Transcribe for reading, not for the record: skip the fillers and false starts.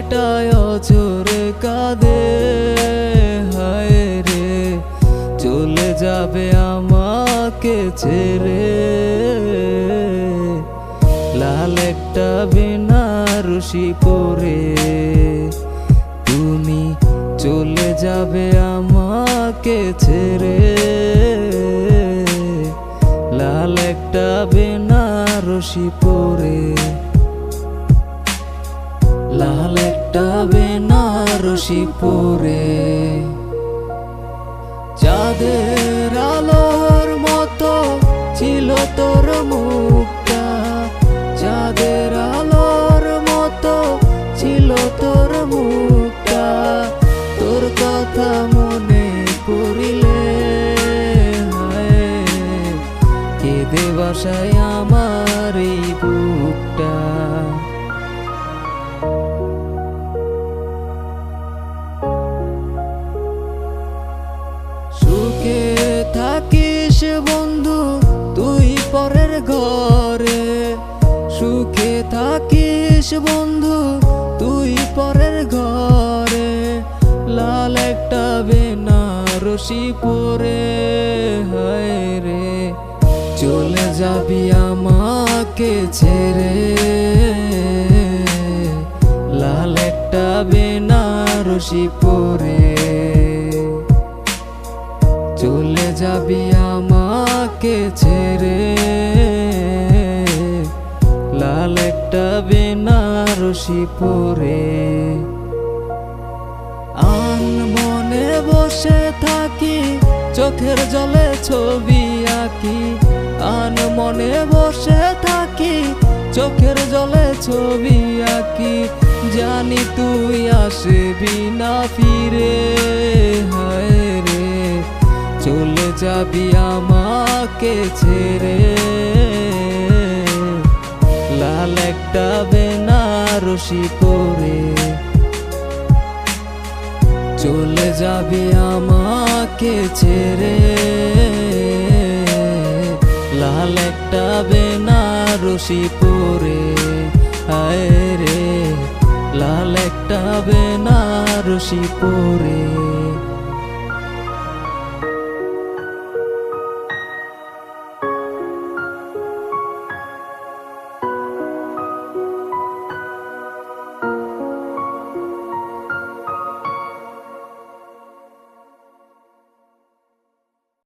ছেলেটায় অঝরে কাঁদে, হায় রে চলে যাবে আমাকে ছেড়ে। লাল একটা বেনারসি পরে তুমি চলে যাবে আমাকে ছেড়ে। লাল একটা বেনারসি পরে, লাল একটা বেনারসি পরে। চাঁদের আলোর মতো ছিল তোর মুখটা, চাঁদের আলোর মতো ছিল তোর মুখটা। তোর কথা মনে পড়িলে হায় কেঁদে ভাসায় আমার এই বুকটা। সুখে থাকিস বন্ধু তুই পরের ঘরে, সুখে থাকিস বন্ধু তুই পরের ঘরে। লাল একটা বেনারসি পরে হায় রে চলে যাবি আমাকে ছেড়ে। লাল একটা বেনারসি পরে চলে যাবি আমাকে ছেড়ে। লাল একটা বেনারসি পরে। আনমনে বসে থাকি চোখের জলে ছবি আঁকি, আনমনে বসে থাকি চোখের জলে ছবি আঁকি। জানি তুই আসবি না ফিরে, হায় রে চলে যাবি আমাকে ছেড়ে। লাল একটা বেনারসি পরে চলে যাবি আমাকে ছেড়ে। লাল একটা বেনারসি পরে হায় রে লাল একটা বেনারসি পরে।